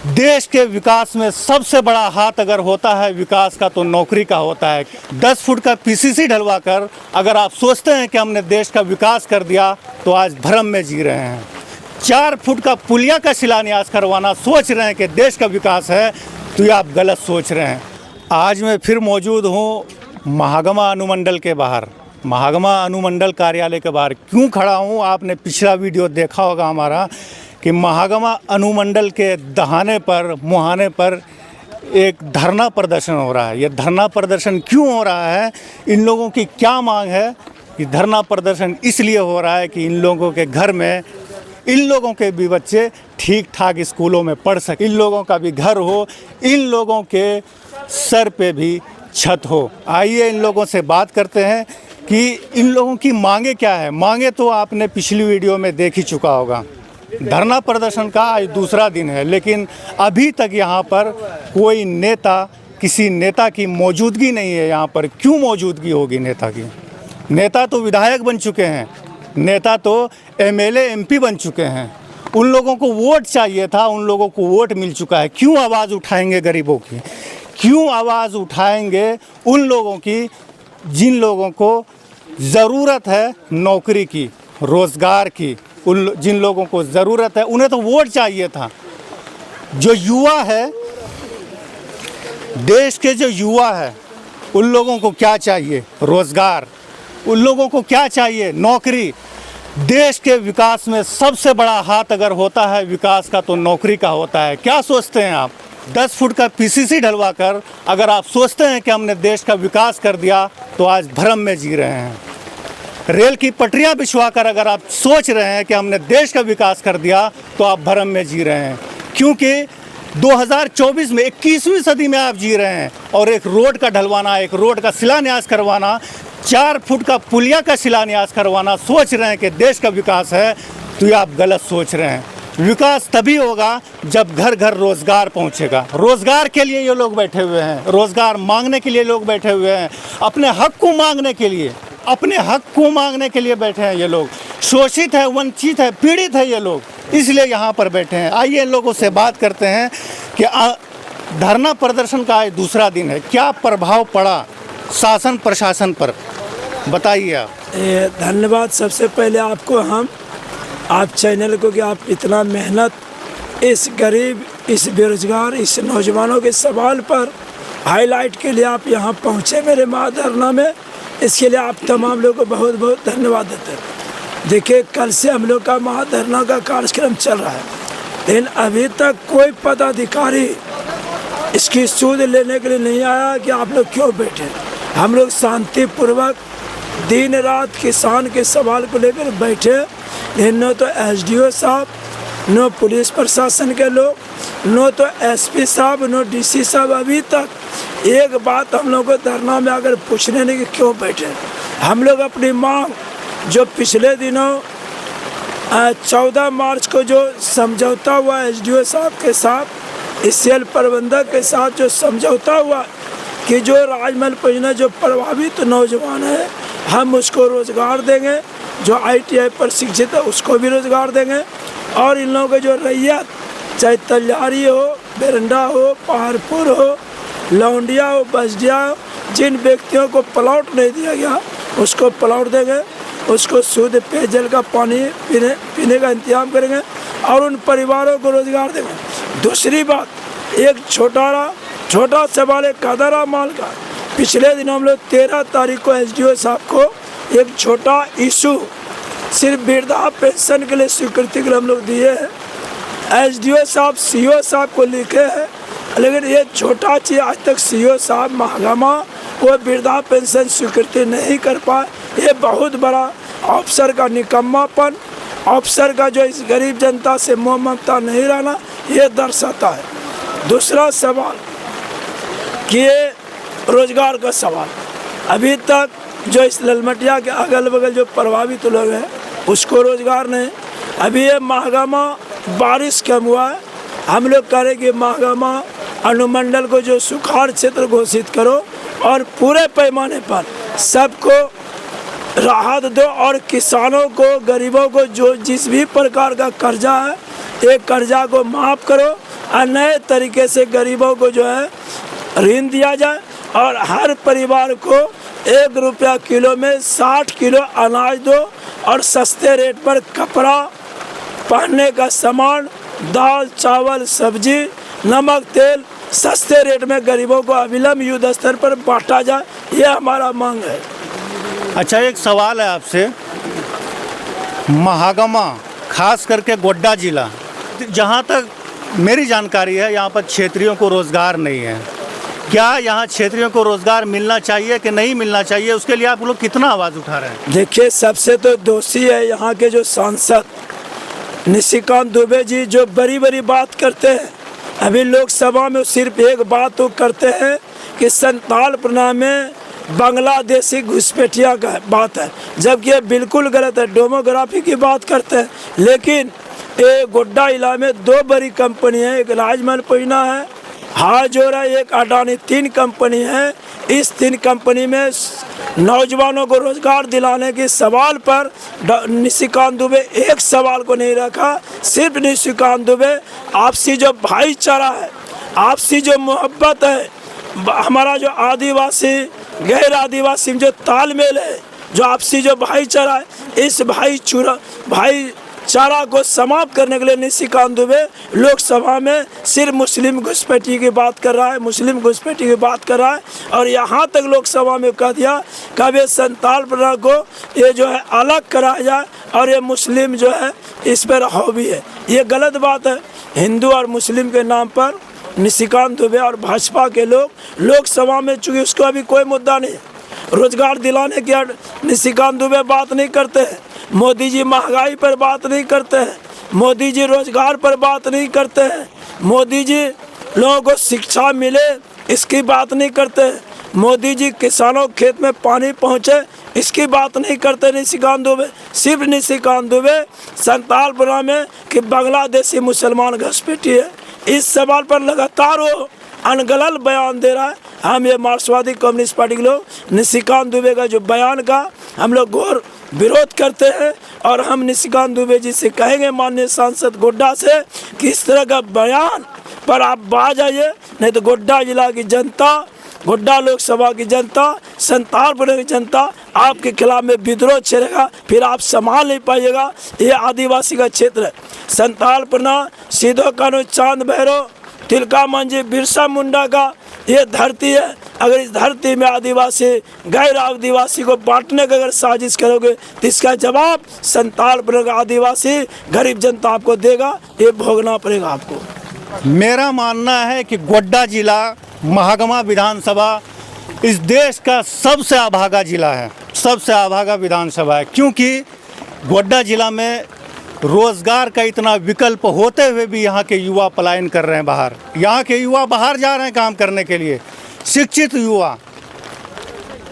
देश के विकास में सबसे बड़ा हाथ अगर होता है विकास का तो नौकरी का होता है। 10 फुट का पीसीसी ढलवा कर अगर आप सोचते हैं कि हमने देश का विकास कर दिया तो आज भ्रम में जी रहे हैं। 4 फुट का पुलिया का शिलान्यास करवाना सोच रहे हैं कि देश का विकास है तो ये आप गलत सोच रहे हैं। आज मैं फिर मौजूद हूँ महागमा अनुमंडल के बाहर, महागमा अनुमंडल कार्यालय के बाहर। क्यों खड़ा हूँ, आपने पिछला वीडियो देखा होगा हमारा कि महागमा अनुमंडल के दहाने पर मुहाने पर एक धरना प्रदर्शन हो रहा है। ये धरना प्रदर्शन क्यों हो रहा है, इन लोगों की क्या मांग है? ये धरना प्रदर्शन इसलिए हो रहा है कि इन लोगों के घर में इन लोगों के भी बच्चे ठीक ठाक स्कूलों में पढ़ सकें, इन लोगों का भी घर हो, इन लोगों के सर पे भी छत हो। आइए इन लोगों से बात करते हैं कि इन लोगों की मांगे क्या है। मांगे तो आपने पिछली वीडियो में देख ही चुका होगा। धरना प्रदर्शन का आज दूसरा दिन है, लेकिन अभी तक यहाँ पर कोई नेता, किसी नेता की मौजूदगी नहीं है यहाँ पर। क्यों मौजूदगी होगी नेता की? नेता तो विधायक बन चुके हैं, नेता तो एमएलए एमपी बन चुके हैं। उन लोगों को वोट चाहिए था, उन लोगों को वोट मिल चुका है। क्यों आवाज़ उठाएंगे गरीबों की? क्यों आवाज़ उठाएंगे उन लोगों की जिन लोगों को ज़रूरत है नौकरी की, रोज़गार की? उन जिन लोगों को ज़रूरत है उन्हें तो वोट चाहिए था। जो युवा है, देश के जो युवा है, उन लोगों को क्या चाहिए? रोज़गार। उन लोगों को क्या चाहिए? नौकरी। देश के विकास में सबसे बड़ा हाथ अगर होता है विकास का तो नौकरी का होता है। क्या सोचते हैं आप? 10 फुट का पीसीसी ढलवा कर अगर आप सोचते हैं कि हमने देश का विकास कर दिया तो आज भ्रम में जी रहे हैं। रेल की पटरियां बिछवाकर अगर आप सोच रहे हैं कि हमने देश का विकास कर दिया तो आप भ्रम में जी रहे हैं, क्योंकि 2024 में 21वीं सदी में आप जी रहे हैं। और एक रोड का ढलवाना, एक रोड का शिलान्यास करवाना, 4 फुट का पुलिया का शिलान्यास करवाना सोच रहे हैं कि देश का विकास है तो ये आप गलत सोच रहे हैं। विकास तभी होगा जब घर घर रोज़गार पहुंचेगा। रोज़गार के लिए ये लोग बैठे हुए हैं, रोज़गार मांगने के लिए लोग बैठे हुए हैं, अपने हक को मांगने के लिए, अपने हक को मांगने के लिए बैठे हैं। ये लोग शोषित है, वंचित है, पीड़ित है ये लोग, इसलिए यहाँ पर बैठे हैं। आइए इन लोगों से बात करते हैं कि धरना प्रदर्शन का आज दूसरा दिन है, क्या प्रभाव पड़ा शासन प्रशासन पर, बताइए आप। धन्यवाद सबसे पहले आपको, हम आप चैनल को कि आप इतना मेहनत इस गरीब, इस बेरोजगार, इस नौजवानों के सवाल पर हाईलाइट के लिए आप यहाँ पहुँचे मेरे महाधरना में। इसके लिए आप तमाम लोगों को बहुत बहुत धन्यवाद देते हैं। देखिए, कल से हम लोग का महाधरना का कार्यक्रम चल रहा है, लेकिन अभी तक कोई पदाधिकारी इसकी सूद लेने के लिए नहीं आया कि आप लोग क्यों बैठे। हम लोग शांतिपूर्वक दिन रात किसान के सवाल को लेकर बैठे, लेकिन न तो एसडीओ साहब, न पुलिस प्रशासन के लोग, न तो एसपी साहब, न डीसी साहब अभी तक एक बात हम लोग को धरना में अगर पूछने नहीं कि क्यों बैठे। हम लोग अपनी मांग जो पिछले दिनों 14 मार्च को जो समझौता हुआ एसडीओ साहब के साथ, इस सेल प्रबंधक के साथ जो समझौता हुआ कि जो राजमहल परियोजना जो प्रभावित नौजवान है हम उसको रोज़गार देंगे, जो ITI पर शिक्षित है उसको भी रोज़गार देंगे, और इन लोगों के जो रैयत चाहे तल्यारी हो, बेरंडा हो, पहाड़पुर हो, लौंडिया हो, बसडिया हो, जिन व्यक्तियों को प्लॉट नहीं दिया गया उसको प्लॉट देंगे, उसको शुद्ध पेयजल का पानी पीने का इंतजाम करेंगे और उन परिवारों को रोज़गार देंगे। दूसरी बात, एक छोटा सवाल है कदरा माल का। पिछले दिन हम लोग 13 तारीख को एसडीओ साहब को एक छोटा इशू सिर्फ वृद्धा पेंशन के लिए स्वीकृति के लिए हम लोग दिए हैं। एसडीओ साहब सीओ साहब को लिखे हैं, लेकिन ये छोटा चीज़ आज तक सीओ साहब महागमा वो वृद्धा पेंशन स्वीकृति नहीं कर पाए। ये बहुत बड़ा अफसर का निकम्मापन, अफसर का जो इस गरीब जनता से मोह ममता नहीं रहना ये दर्शाता है। दूसरा सवाल कि ये रोजगार का सवाल, अभी तक जो इस ललमटिया के अगल बगल जो प्रभावित लोग हैं उसको रोजगार नहीं। अभी ये महागमा बारिश कम हुआ है, हम लोग कह रहे कि महागमा अनुमंडल को जो सुखाड़ क्षेत्र घोषित करो और पूरे पैमाने पर सबको राहत दो, और किसानों को, गरीबों को जो जिस भी प्रकार का कर्जा है एक कर्जा को माफ़ करो और नए तरीके से गरीबों को जो है ऋण दिया जाए और हर परिवार को 1 रुपया किलो में 60 किलो अनाज दो और सस्ते रेट पर कपड़ा, पहनने का सामान, दाल, चावल, सब्जी, नमक, तेल सस्ते रेट में गरीबों को अविलंब युद्ध स्तर पर बांटा जाए, ये हमारा मांग है। अच्छा, एक सवाल है आपसे। महागमा, खास करके गोड्डा जिला, जहाँ तक मेरी जानकारी है यहाँ पर क्षेत्रियों को रोज़गार नहीं है। क्या यहाँ क्षेत्रियों को रोज़गार मिलना चाहिए कि नहीं मिलना चाहिए, उसके लिए आप लोग कितना आवाज़ उठा रहे हैं? देखिए, सबसे तो दोषी है यहाँ के जो सांसद निशिकांत दुबे जी, जो बड़ी बड़ी बात करते हैं। अभी लोकसभा में सिर्फ एक बात तो करते हैं कि संतालपना में बांग्लादेशी घुसपैठिया का बात है, जबकि ये बिल्कुल गलत है। डेमोग्राफी की बात करते हैं, लेकिन ये गोड्डा इला में 2 बड़ी कंपनी है, एक राजमहल पहुना है, हाजोरा, एक अडानी, 3 कंपनी है। इस 3 कंपनी में नौजवानों को रोजगार दिलाने के सवाल पर निशिकांत दुबे एक सवाल को नहीं रखा। सिर्फ निशिकांत दुबे आपसी जो भाईचारा है, आपसी जो मोहब्बत है, हमारा जो आदिवासी गैर आदिवासी में जो तालमेल है, जो आपसी जो भाईचारा है, इस भाईचारा को समाप्त करने के लिए निशिकांत दुबे लोकसभा में सिर्फ मुस्लिम घुसपैठी की बात कर रहा है, मुस्लिम घुसपैठी की बात कर रहा है। और यहाँ तक लोकसभा में कह दिया कभी संतालपना को ये जो है अलग कराया जाए और ये मुस्लिम जो है इस पर हावी है। ये गलत बात है। हिंदू और मुस्लिम के नाम पर निशिकांत दुबे और भाजपा के लोग लोकसभा में, चूँकि उसको अभी कोई मुद्दा नहीं, रोजगार दिलाने की निशिकांत दुबे बात नहीं करते हैं। मोदी जी महंगाई पर बात नहीं करते हैं, मोदी जी रोजगार पर बात नहीं करते हैं, मोदी जी लोगों को शिक्षा मिले इसकी बात नहीं करते हैं, मोदी जी किसानों खेत में पानी पहुँचे इसकी बात नहीं करते निशिकांत दुबे। सिर्फ निशिकांत दुबे संतालपना में कि बांग्लादेशी मुसलमान घुसपैठी है, इस सवाल पर लगातार वो अनगलल बयान दे रहा है। हम ये मार्क्सवादी कम्युनिस्ट पार्टी के लोग निशिकांत दुबे का जो बयान का हम लोग घोर विरोध करते हैं और हम निशिकांत दुबे जी से कहेंगे, माननीय सांसद गोड्डा से, कि इस तरह का बयान पर आप बाज आइए, नहीं तो गोड्डा जिला की जनता, गोड्डा लोकसभा की जनता, संतालपना की जनता आपके खिलाफ में विद्रोह छेड़ेगा, फिर आप संभाल नहीं पाइएगा। ये आदिवासी का क्षेत्र है, संतालपना, सीधो कानून, चांद भैरव, तिलका मंझी, बिरसा मुंडा का ये धरती है। अगर इस धरती में आदिवासी गैर आदिवासी को बांटने का अगर साजिश करोगे तो इसका जवाब संतालपना का आदिवासी गरीब जनता आपको देगा, ये भोगना पड़ेगा आपको। मेरा मानना है कि गोड्डा जिला, महागमा विधानसभा इस देश का सबसे अभागा जिला है, सबसे अभागा विधानसभा है, क्योंकि गोड्डा जिला में रोज़गार का इतना विकल्प होते हुए भी यहाँ के युवा पलायन कर रहे हैं बाहर। यहाँ के युवा बाहर जा रहे हैं काम करने के लिए। शिक्षित युवा,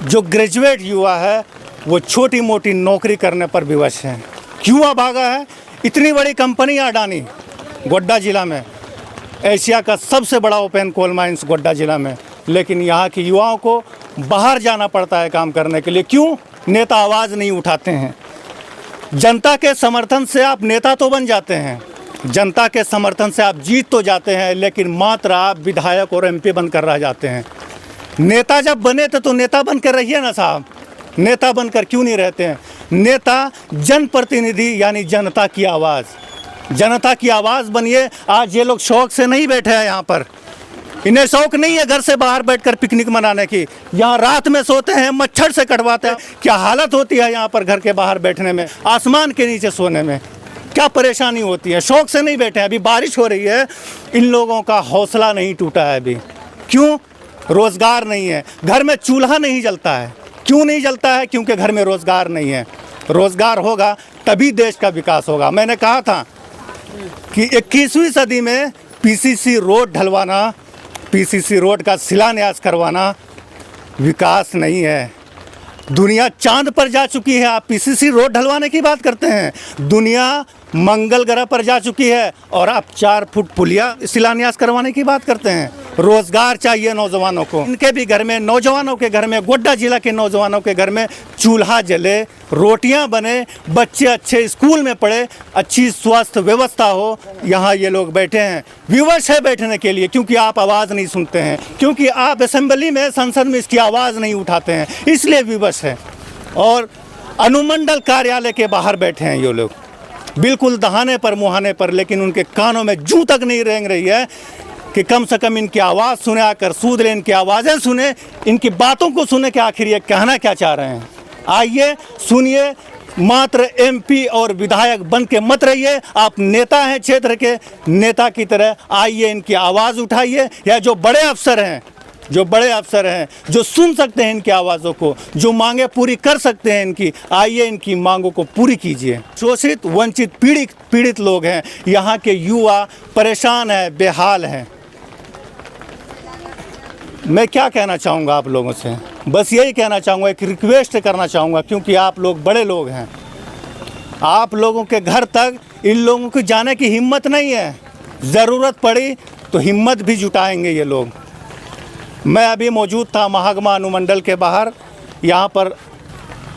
जो ग्रेजुएट युवा है, वो छोटी मोटी नौकरी करने पर विवश हैं। क्यों भागा है? इतनी बड़ी कंपनी अडानी गोड्डा ज़िला में, एशिया का सबसे बड़ा ओपन कोल माइंस गोड्डा ज़िला में, लेकिन यहाँ के युवाओं को बाहर जाना पड़ता है काम करने के लिए। क्यों? नेता आवाज़ नहीं उठाते हैं। जनता के समर्थन से आप नेता तो बन जाते हैं, जनता के समर्थन से आप जीत तो जाते हैं, लेकिन मात्र आप विधायक और एमपी बनकर रह जाते हैं। नेता जब बने थे तो नेता बनकर रहिए ना साहब, नेता बनकर क्यों नहीं रहते हैं? नेता जनप्रतिनिधि यानी जनता की आवाज़, जनता की आवाज़ बनिए। आज ये लोग शौक से नहीं बैठे हैं यहाँ पर, इन्हें शौक नहीं है घर से बाहर बैठकर पिकनिक मनाने की। यहाँ रात में सोते हैं, मच्छर से कटवाते हैं। क्या हालत होती है यहाँ पर घर के बाहर बैठने में, आसमान के नीचे सोने में, क्या परेशानी होती है। शौक से नहीं बैठे हैं। अभी बारिश हो रही है, इन लोगों का हौसला नहीं टूटा है अभी। क्यों? रोज़गार नहीं है, घर में चूल्हा नहीं जलता है। क्यों नहीं जलता है? क्योंकि घर में रोज़गार नहीं है। रोज़गार होगा तभी देश का विकास होगा। मैंने कहा था कि 21वीं सदी में पीसीसी रोड ढलवाना, पीसीसी रोड का शिलान्यास करवाना विकास नहीं है। दुनिया चांद पर जा चुकी है, आप पीसीसी रोड ढलवाने की बात करते हैं। दुनिया मंगल ग्रह पर जा चुकी है और आप 4 फुट पुलिया शिलान्यास करवाने की बात करते हैं। रोजगार चाहिए नौजवानों को। इनके भी घर में, नौजवानों के घर में, गोड्डा जिला के नौजवानों के घर में चूल्हा जले, रोटियां बने, बच्चे अच्छे स्कूल में पढ़े, अच्छी स्वास्थ्य व्यवस्था हो। यहाँ ये लोग बैठे हैं, विवश है बैठने के लिए, क्योंकि आप आवाज़ नहीं सुनते हैं, क्योंकि आप असेंबली में, संसद में इसकी आवाज़ नहीं उठाते हैं, इसलिए विवश है। और अनुमंडल कार्यालय के बाहर बैठे हैं ये लोग, बिल्कुल दहाने पर मुहाने पर, लेकिन उनके कानों में जूं तक नहीं रेंग रही है कि कम से कम इनकी आवाज़ सुने, आकर सूद लें, इनकी आवाज़ें सुने, इनकी बातों को सुने कि आखिर ये कहना क्या चाह रहे हैं। आइए सुनिए, मात्र एमपी और विधायक बन के मत रहिए, आप नेता हैं, क्षेत्र के नेता की तरह आइए, इनकी आवाज़ उठाइए। या जो बड़े अफसर हैं, जो सुन सकते हैं इनकी आवाज़ों को, जो मांगे पूरी कर सकते हैं इनकी, आइए इनकी मांगों को पूरी कीजिए। शोषित, वंचित, पीड़ित लोग हैं, यहाँ के युवा परेशान हैं, बेहाल हैं। मैं क्या कहना चाहूँगा आप लोगों से, बस यही कहना चाहूँगा, एक रिक्वेस्ट करना चाहूँगा, क्योंकि आप लोग बड़े लोग हैं, आप लोगों के घर तक इन लोगों को जाने की हिम्मत नहीं है। ज़रूरत पड़ी तो हिम्मत भी जुटाएंगे ये लोग। मैं अभी मौजूद था महागमा अनुमंडल के बाहर, यहाँ पर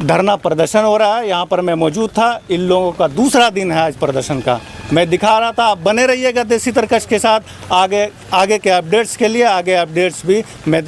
धरना प्रदर्शन हो रहा है, यहाँ पर मैं मौजूद था। इन लोगों का दूसरा दिन है आज प्रदर्शन का, मैं दिखा रहा था। आप बने रहिएगा देसी तरकश के साथ, आगे के अपडेट्स के लिए, आगे अपडेट्स भी मैं